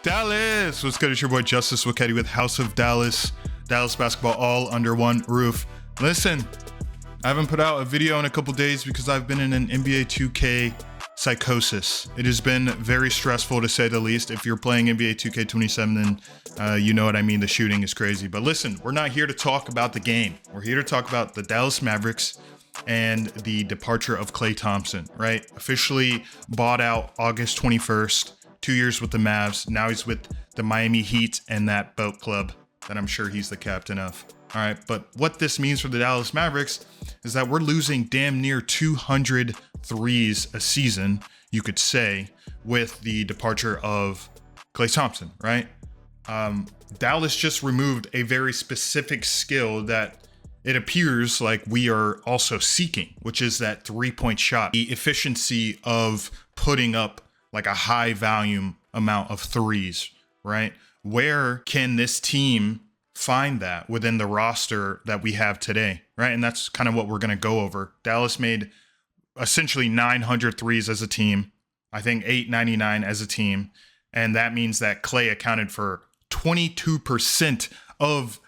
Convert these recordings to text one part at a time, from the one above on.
Dallas! What's good? It's your boy Justice Wickedi with House of Dallas. Dallas basketball all under one roof. Listen, I haven't put out a video in a couple days because I've been in an NBA 2K psychosis. It has been very stressful to say the least. If you're playing NBA 2K27, then you know what I mean. The shooting is crazy. But listen, we're not here to talk about the game. We're here to talk about the Dallas Mavericks and the departure of Klay Thompson, right? Officially bought out August 21st. 2 years with the Mavs. Now he's with the Miami Heat and that boat club that I'm sure he's the captain of. All right, but what this means for the Dallas Mavericks is that we're losing damn near 200 threes a season, you could say, with the departure of Klay Thompson, right? Dallas just removed a very specific skill that it appears like we are also seeking, which is that three-point shot, the efficiency of putting up like a high volume amount of threes, right? Where can this team find that within the roster that we have today, right? And that's kind of what we're going to go over. Dallas made essentially 900 threes as a team. I think 899 as a team. And that means that Klay accounted for 22% of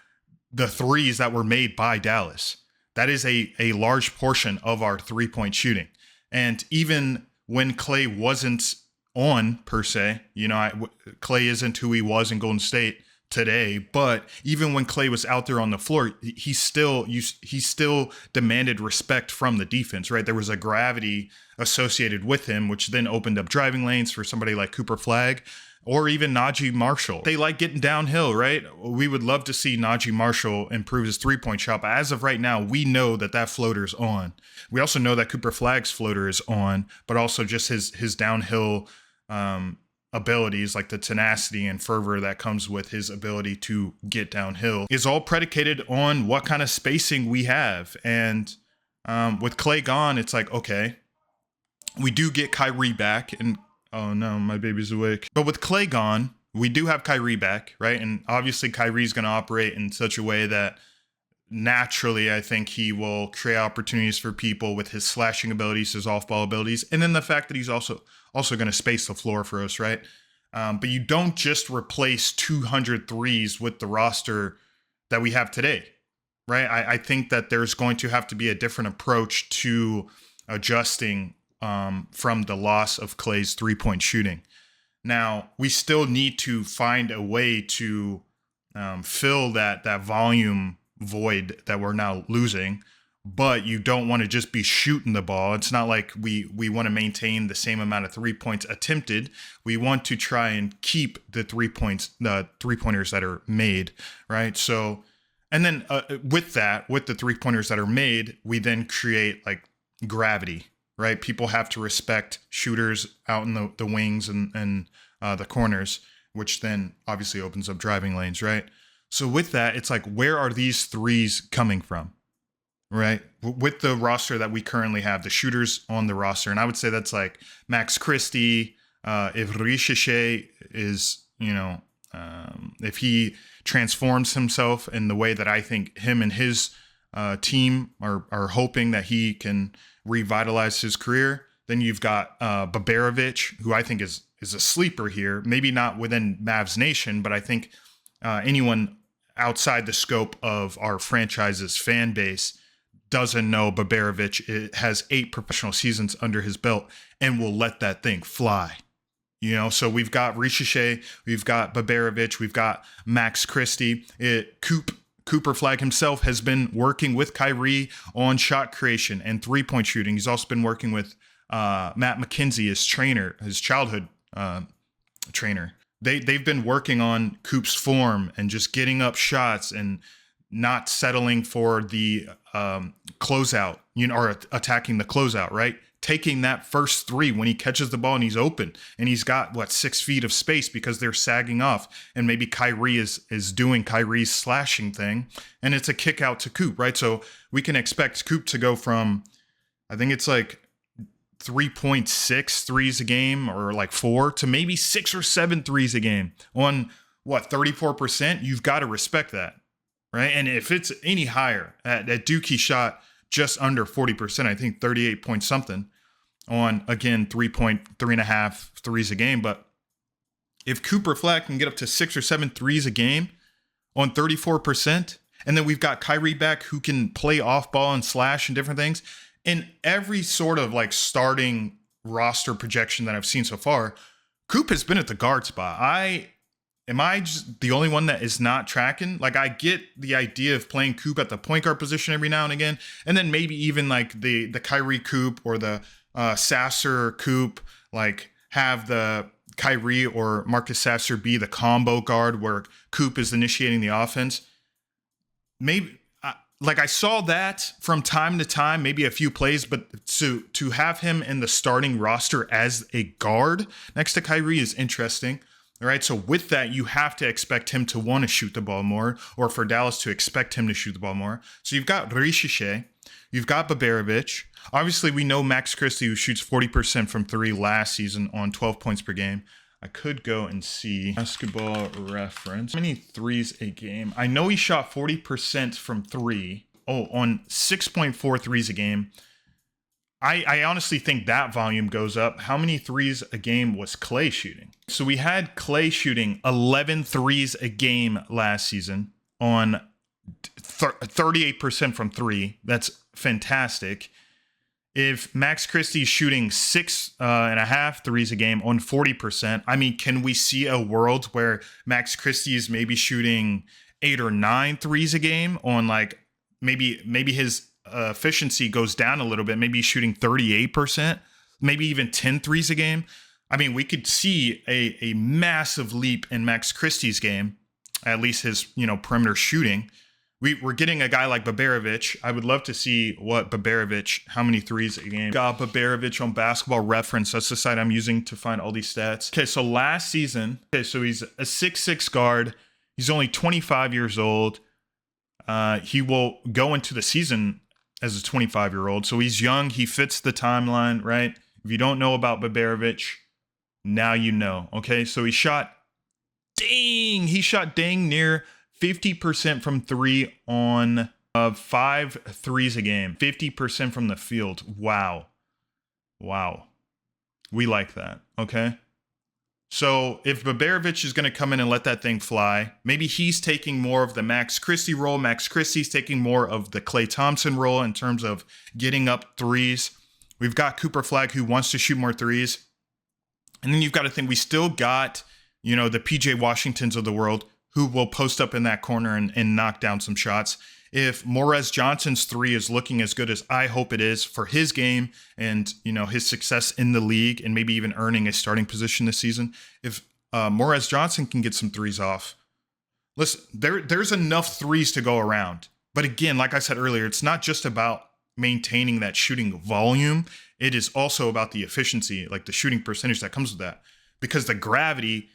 the threes that were made by Dallas. That is a large portion of our three-point shooting. And even when Klay wasn't on per se, you know, Klay isn't who he was in Golden State today, but even when Klay was out there on the floor, he still demanded respect from the defense, right? There was a gravity associated with him, which then opened up driving lanes for somebody like Cooper Flagg or even Naji Marshall. They like getting downhill, right? We would love to see Naji Marshall improve his three-point shot, but as of right now, we know that floater's on. We also know that Cooper Flagg's floater is on, but also just his downhill abilities, like the tenacity and fervor that comes with his ability to get downhill, is all predicated on what kind of spacing we have. And with Klay gone, it's like, okay, we do get Kyrie back, and oh no, my baby's awake. But with Klay gone, we do have Kyrie back, right? And obviously Kyrie's going to operate in such a way that naturally, I think he will create opportunities for people with his slashing abilities, his off-ball abilities, and then the fact that he's also going to space the floor for us, right? But you don't just replace 200 threes with the roster that we have today, right? I think that there's going to have to be a different approach to adjusting from the loss of Klay's three-point shooting. Now, we still need to find a way to fill that volume void that we're now losing, but you don't want to just be shooting the ball. It's not like we want to maintain the same amount of 3 points attempted. We want to try and keep the 3 pointers that are made, right? So, and then with the 3 pointers that are made, we then create like gravity, right? People have to respect shooters out in the wings and the corners, which then obviously opens up driving lanes, right? So with that, it's like, where are these threes coming from, right? With the roster that we currently have, the shooters on the roster. And I would say that's like Max Christie, if Richeche is, if he transforms himself in the way that I think him and his team are hoping that he can revitalize his career, then you've got Baberovic, who I think is a sleeper here. Maybe not within Mavs Nation, but I think anyone outside the scope of our franchise's fan base doesn't know Baberovic has 8 professional seasons under his belt and will let that thing fly. So we've got Richeche, we've got Baberovic, we've got Max Christie. Cooper Flagg himself has been working with Kyrie on shot creation and three-point shooting. He's also been working with Matt McKenzie, his trainer, his childhood trainer. They've been working on Coop's form and just getting up shots and not settling for the closeout, or attacking the closeout, right? Taking that first three when he catches the ball and he's open and he's got 6 feet of space because they're sagging off, and maybe Kyrie is doing Kyrie's slashing thing, and it's a kick out to Coop, right? So we can expect Coop to go from, I think it's like 3.6 threes a game, or like 4, to maybe 6 or 7 threes a game on 34%. You've got to respect that, right? And if it's any higher, at Duke he shot just under 40%, I think 38 point something on, again, 3.5 threes a game. But If Cooper Flagg can get up to 6 or 7 threes a game on 34%, and then we've got Kyrie back who can play off ball and slash and different things, in every sort of like starting roster projection that I've seen so far, Coop has been at the guard spot. Am I just the only one that is not tracking? Like, I get the idea of playing Coop at the point guard position every now and again, and then maybe even like the Kyrie Coop or the Sasser Coop, like have the Kyrie or Marcus Sasser be the combo guard where Coop is initiating the offense. Maybe like I saw that from time to time, maybe a few plays, but to have him in the starting roster as a guard next to Kyrie is interesting. All right, so with that, you have to expect him to want to shoot the ball more, or for Dallas to expect him to shoot the ball more. So you've got Richiche, you've got Baberovic. Obviously, we know Max Christie, who shoots 40% from three last season on 12 points per game. I could go and see Basketball Reference. How many threes a game? I know he shot 40% from three. Oh, on 6.4 threes a game. I honestly think that volume goes up. How many threes a game was Klay shooting? So we had Klay shooting 11 threes a game last season on 38% from three. That's fantastic. If Max Christie's shooting 6.5 threes a game on 40%, I mean, can we see a world where Max Christie is maybe shooting 8 or 9 threes a game on like maybe his efficiency goes down a little bit. Maybe he's shooting 38%, maybe even 10 threes a game. I mean, we could see a massive leap in Max Christie's game, at least his, perimeter shooting. We're getting a guy like Baberovic. I would love to see how many threes a game. Got Baberovic on Basketball Reference. That's the site I'm using to find all these stats. Okay, so last season, so he's a 6'6 guard. He's only 25 years old. He will go into the season as a 25-year-old. So he's young. He fits the timeline, right? If you don't know about Baberovic, now you know. Okay, so he shot dang near 50% from three on 5 threes a game. 50% from the field. Wow. We like that, okay? So if Baberovic is going to come in and let that thing fly, maybe he's taking more of the Max Christie role. Max Christie's taking more of the Klay Thompson role in terms of getting up threes. We've got Cooper Flagg who wants to shoot more threes. And then you've got to think we still got, the PJ Washingtons of the world who will post up in that corner and knock down some shots. If Morez Johnson's three is looking as good as I hope it is for his game and, his success in the league and maybe even earning a starting position this season, if Morez Johnson can get some threes off, listen, there's enough threes to go around. But again, like I said earlier, it's not just about maintaining that shooting volume. It is also about the efficiency, like the shooting percentage that comes with that, because the gravity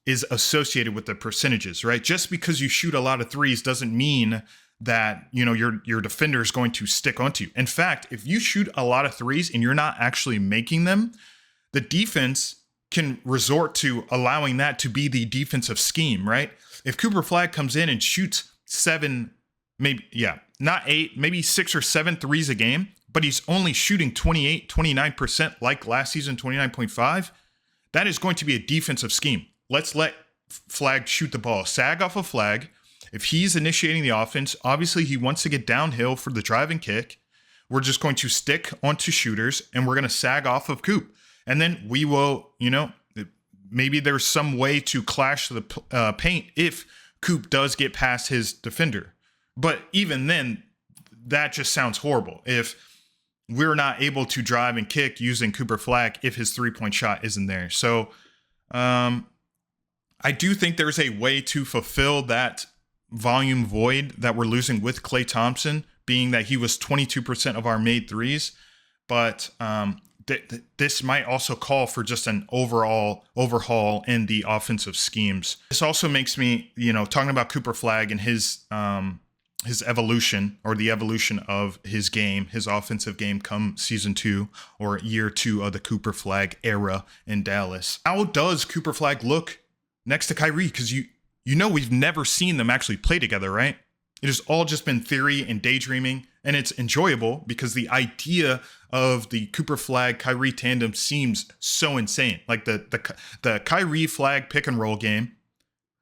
is associated with the percentages, right? Just because you shoot a lot of threes doesn't mean that, your defender is going to stick onto you. In fact, if you shoot a lot of threes and you're not actually making them, the defense can resort to allowing that to be the defensive scheme, right? If Cooper Flagg comes in and shoots 7, not 8, maybe 6 or 7 threes a game, but he's only shooting 29% like last season, 29.5, that is going to be a defensive scheme. Let's let Flagg shoot the ball. Sag off of Flagg. If he's initiating the offense, obviously he wants to get downhill for the drive and kick. We're just going to stick onto shooters and we're going to sag off of Coop. And then we will, maybe there's some way to clash the paint if Coop does get past his defender. But even then, that just sounds horrible. If we're not able to drive and kick using Cooper Flagg if his three-point shot isn't there. So I do think there's a way to fulfill that volume void that we're losing with Klay Thompson, being that he was 22% of our made threes. But this might also call for just an overall overhaul in the offensive schemes. This also makes me, talking about Cooper Flagg and his evolution, or the evolution of his game, his offensive game come season 2 or year 2 of the Cooper Flagg era in Dallas. How does Cooper Flagg look next to Kyrie? Because we've never seen them actually play together, right? It has all just been theory and daydreaming, and it's enjoyable because the idea of the Cooper Flagg Kyrie tandem seems so insane. Like the Kyrie Flagg pick and roll game.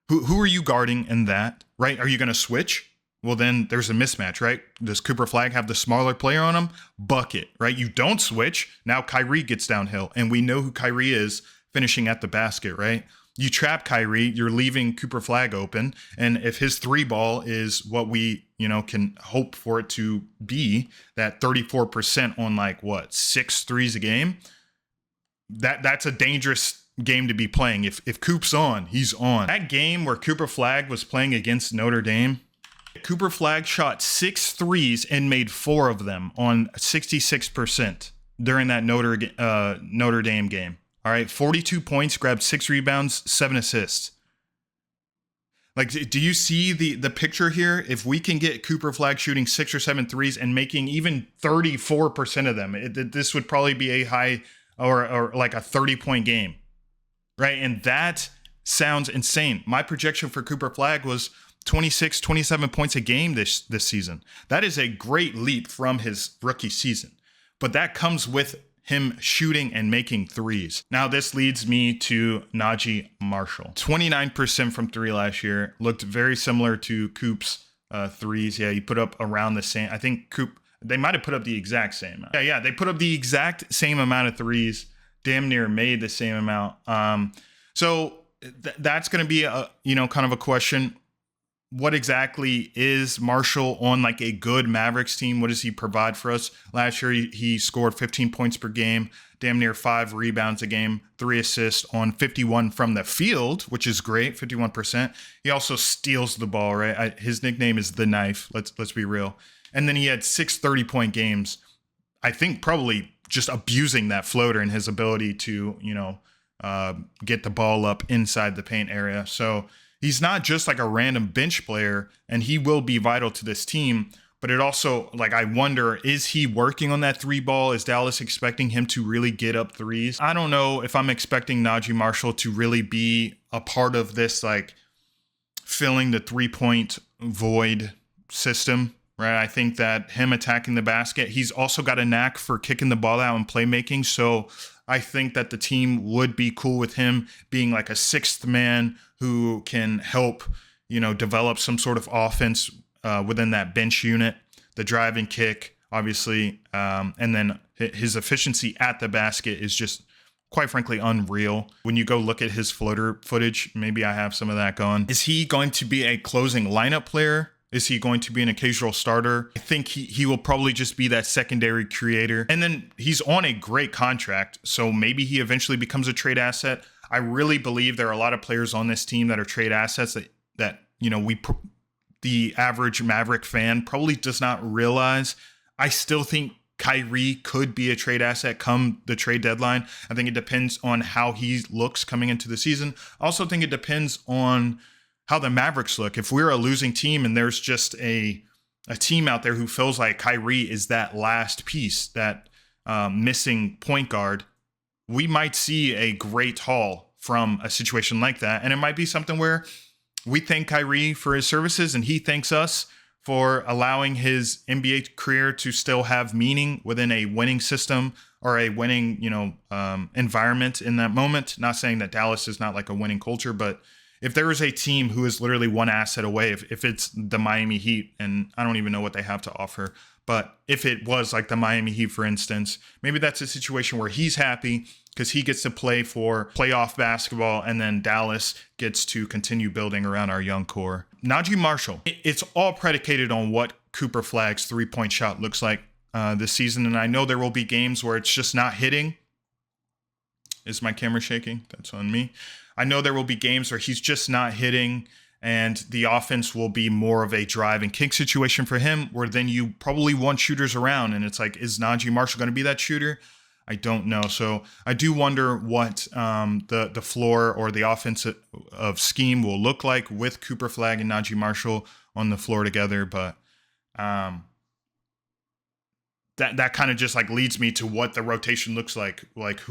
Who are you guarding in that, right? Are you going to switch? Well, then there's a mismatch, right? Does Cooper Flagg have the smaller player on him? Bucket, right? You don't switch. Now Kyrie gets downhill, and we know who Kyrie is finishing at the basket, right? You trap Kyrie, you're leaving Cooper Flagg open, and if his three ball is what we, can hope for it to be, that 34% on like what, 6 threes a game, that's a dangerous game to be playing. If Coop's on, he's on. That game where Cooper Flagg was playing against Notre Dame, Cooper Flagg shot 6 threes and made 4 of them on 66% during that Notre Dame game. All right, 42 points, grabbed 6 rebounds, 7 assists. Like, do you see the picture here? If we can get Cooper Flagg shooting 6 or 7 threes and making even 34% of them, this would probably be a high or like a 30-point game, right? And that sounds insane. My projection for Cooper Flagg was 26, 27 points a game this season. That is a great leap from his rookie season, but that comes with him shooting and making threes. Now this leads me to Naji Marshall. 29% from 3 last year. Looked very similar to Coop's threes. Yeah, he put up around the same. I think they might have put up the exact same amount. Yeah, they put up the exact same amount of threes. Damn near made the same amount. So that's going to be a kind of a question. What exactly is Marshall on like a good Mavericks team? What does he provide for us? Last year, he scored 15 points per game, damn near 5 rebounds a game, 3 assists on 51 from the field, which is great, 51%. He also steals the ball, right? His nickname is The Knife. Let's be real. And then he had 6 30-point games. I think probably just abusing that floater and his ability to, get the ball up inside the paint area. So he's not just like a random bench player, and he will be vital to this team. But it also, like, I wonder, is he working on that 3 ball? Is Dallas expecting him to really get up threes? I don't know if I'm expecting Naji Marshall to really be a part of this, like, filling the 3-point void system, right? I think that him attacking the basket, he's also got a knack for kicking the ball out and playmaking. So I think that the team would be cool with him being like a 6th man who can help, develop some sort of offense within that bench unit, the drive and kick, obviously. And then his efficiency at the basket is just, quite frankly, unreal. When you go look at his floater footage, maybe I have some of that going. Is he going to be a closing lineup player? Is he going to be an occasional starter? I think he will probably just be that secondary creator. And then he's on a great contract, so maybe he eventually becomes a trade asset. I really believe there are a lot of players on this team that are trade assets that the average Maverick fan probably does not realize. I still think Kyrie could be a trade asset come the trade deadline. I think it depends on how he looks coming into the season. I also think it depends on how the Mavericks look. If we're a losing team and there's just a team out there who feels like Kyrie is that last piece, that missing point guard, we might see a great haul from a situation like that. And it might be something where we thank Kyrie for his services and he thanks us for allowing his NBA career to still have meaning within a winning system or a winning, environment in that moment. Not saying that Dallas is not like a winning culture, but if there is a team who is literally one asset away, if it's the Miami Heat, and I don't even know what they have to offer, but if it was like the Miami Heat, for instance, maybe that's a situation where he's happy because he gets to play for playoff basketball, and then Dallas gets to continue building around our young core. Naji Marshall, it's all predicated on what Cooper Flagg's 3-point shot looks like this season, and I know there will be games where it's just not hitting. Is my camera shaking? That's on me. I know there will be games where he's just not hitting, and the offense will be more of a drive and kick situation for him, where then you probably want shooters around, and it's like, is Naji Marshall going to be that shooter? I don't know. So I do wonder what the floor or the offensive scheme will look like with Cooper Flagg and Naji Marshall on the floor together. But that kind of just like leads me to what the rotation looks like. Like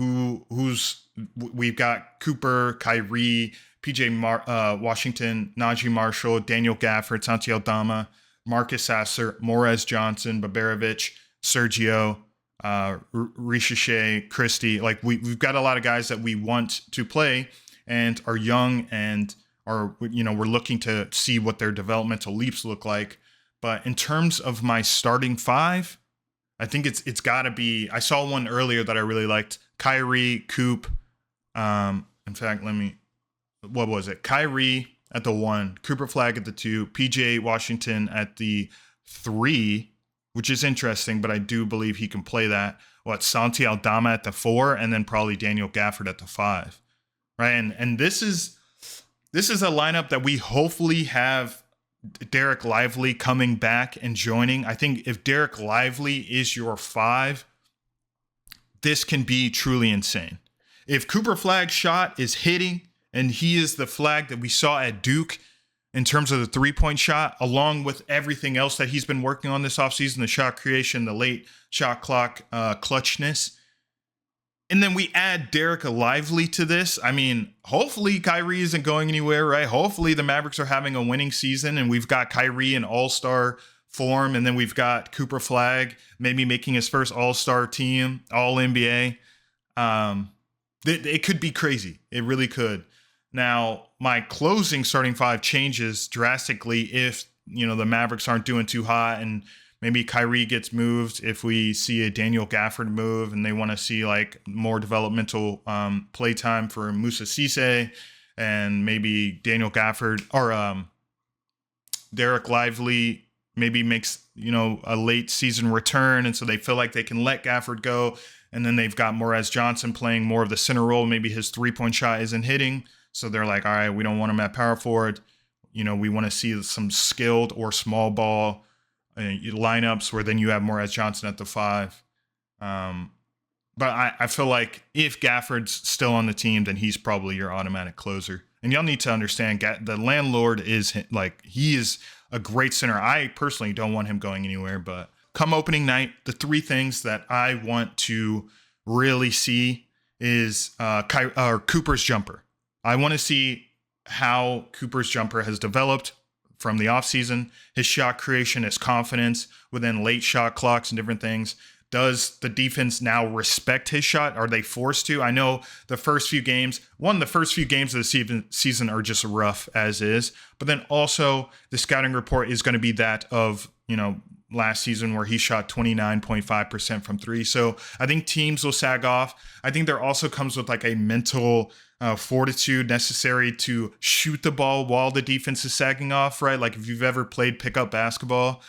we've got Cooper, Kyrie, PJ Washington, Naji Marshall, Daniel Gafford, Santi Aldama, Marcus Sasser, Morez Johnson, Baberovic, Sergio, Richiche, Christie. Like we've got a lot of guys that we want to play and are young and are, we're looking to see what their developmental leaps look like. But in terms of my starting five, I think it's got to be, I saw one earlier that I really liked. Kyrie, Coop. In fact, what was it? Kyrie at the 1, Cooper Flagg at the 2, PJ Washington at the 3, which is interesting, but I do believe he can play that. Santi Aldama at the 4, and then probably Daniel Gafford at the 5. Right? And this is a lineup that we hopefully have Derek Lively coming back and joining. I think if Derek Lively is your 5, this can be truly insane. If Cooper Flagg's shot is hitting and he is the Flagg that we saw at Duke in terms of the 3-point shot, along with everything else that he's been working on this offseason, the shot creation, the late shot clock clutchness, and then we add Derek Lively to this, I mean, hopefully Kyrie isn't going anywhere, right? Hopefully the Mavericks are having a winning season and we've got Kyrie in all-star form, and then we've got Cooper Flagg maybe making his first all-star team, all-NBA. It could be crazy. It really could. Now, my closing starting 5 changes drastically if, the Mavericks aren't doing too hot and maybe Kyrie gets moved, if we see a Daniel Gafford move and they want to see like more developmental play time for Moussa Cisse, and maybe Daniel Gafford or Derek Lively maybe makes, a late season return. And so they feel like they can let Gafford go. And then they've got Morez Johnson playing more of the center role. Maybe his 3-point shot isn't hitting. So they're like, all right, we don't want him at power forward. We want to see some skilled or small ball lineups where then you have Morez Johnson at the 5. But I feel like if Gafford's still on the team, then he's probably your automatic closer. And y'all need to understand, the landlord is like, he is a great center. I personally don't want him going anywhere, but come opening night, the 3 things that I want to really see is Cooper's jumper. I want to see how Cooper's jumper has developed from the offseason, his shot creation, his confidence within late shot clocks and different things. Does the defense now respect his shot? Are they forced to? I know the first few games of the season are just rough as is, but then also the scouting report is going to be that of, last season where he shot 29.5% from 3. So I think teams will sag off. I think there also comes with like a mental fortitude necessary to shoot the ball while the defense is sagging off, right? Like if you've ever played pickup basketball,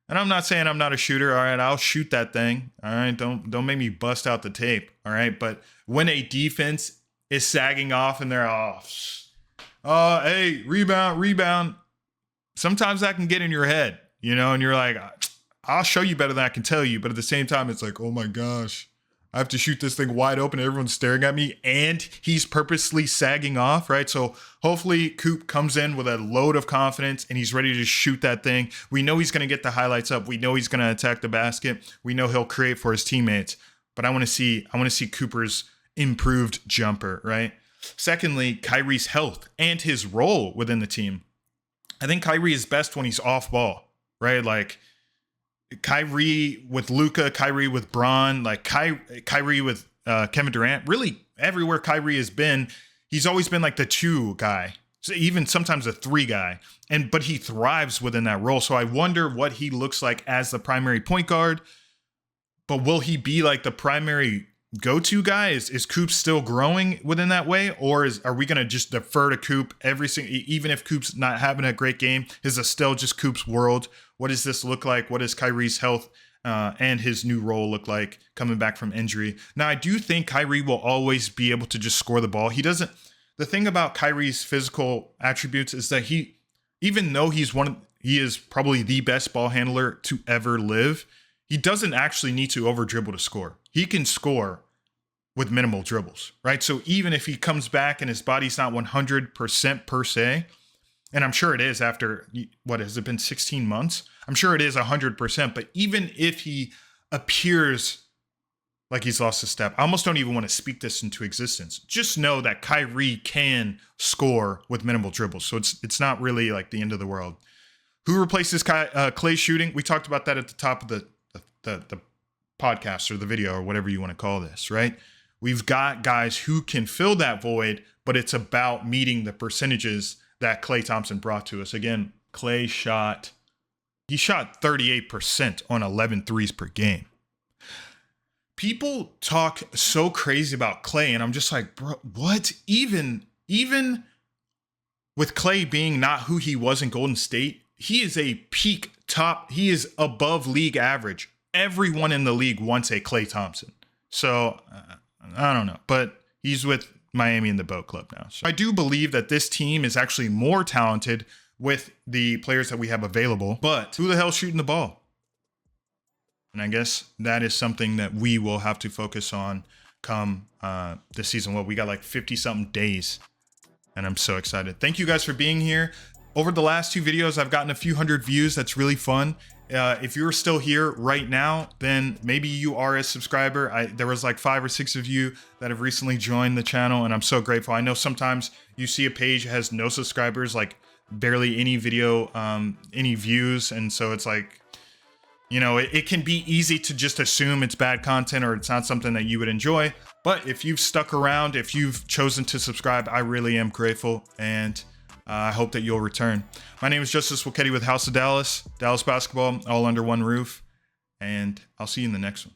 and I'm not saying I'm not a shooter, all right, I'll shoot that thing, all right? Don't make me bust out the tape, all right? But when a defense is sagging off and they're hey, rebound, sometimes that can get in your head, and you're like, I'll show you better than I can tell you. But at the same time, it's like, oh my gosh, I have to shoot this thing wide open. Everyone's staring at me and he's purposely sagging off, right? So hopefully Coop comes in with a load of confidence and he's ready to shoot that thing. We know he's going to get the highlights up. We know he's going to attack the basket. We know he'll create for his teammates. But I want to see Cooper's improved jumper, right? Secondly, Kyrie's health and his role within the team. I think Kyrie is best when he's off ball, right? Like Kyrie with Luka, Kyrie with Bron, like Kyrie with Kevin Durant. Really, everywhere Kyrie has been, he's always been like the 2 guy, so even sometimes a 3 guy. But he thrives within that role. So I wonder what he looks like as the primary point guard. But will he be like the primary go-to guy? Is Coop still growing within that way, or are we going to just defer to Coop even if Coop's not having a great game? Is it still just Coop's world? What does this look like? What does Kyrie's health and his new role look like coming back from injury? Now, I do think Kyrie will always be able to just score the ball. The thing about Kyrie's physical attributes is that even though he is probably the best ball handler to ever live, he doesn't actually need to over dribble to score. He can score with minimal dribbles, right? So even if he comes back and his body's not 100% per se, and I'm sure it is after, what has it been, 16 months? I'm sure it is 100%, but even if he appears like he's lost a step, I almost don't even want to speak this into existence. Just know that Kyrie can score with minimal dribbles. So it's not really like the end of the world. Who replaces Klay shooting? We talked about that at the top of the podcast or the video or whatever you want to call this, right? We've got guys who can fill that void, but it's about meeting the percentages that Klay Thompson brought to us. Again, Klay shot 38% on 11 threes per game. People talk so crazy about Klay, and I'm just like, bro, what? Even with Klay being not who he was in Golden State, he is a peak top. He is above league average. Everyone in the league wants a Klay Thompson. So I don't know, but he's with Miami in the boat club now. So I do believe that this team is actually more talented with the players that we have available, but who the hell's shooting the ball? And I guess that is something that we will have to focus on come this season. Well, we got like 50 something days and I'm so excited. Thank you guys for being here. Over the last 2 videos, I've gotten a few hundred views. That's really fun. If you're still here right now, then maybe you are a subscriber. There was like 5 or 6 of you that have recently joined the channel, and I'm so grateful. I know sometimes you see a page has no subscribers, like barely any video, any views, and so it's like, you know, it can be easy to just assume it's bad content or it's not something that you would enjoy. But if you've stuck around, if you've chosen to subscribe, I really am grateful, and I hope that you'll return. My name is Justice Wilketti with House of Dallas, Dallas basketball, all under one roof, and I'll see you in the next one.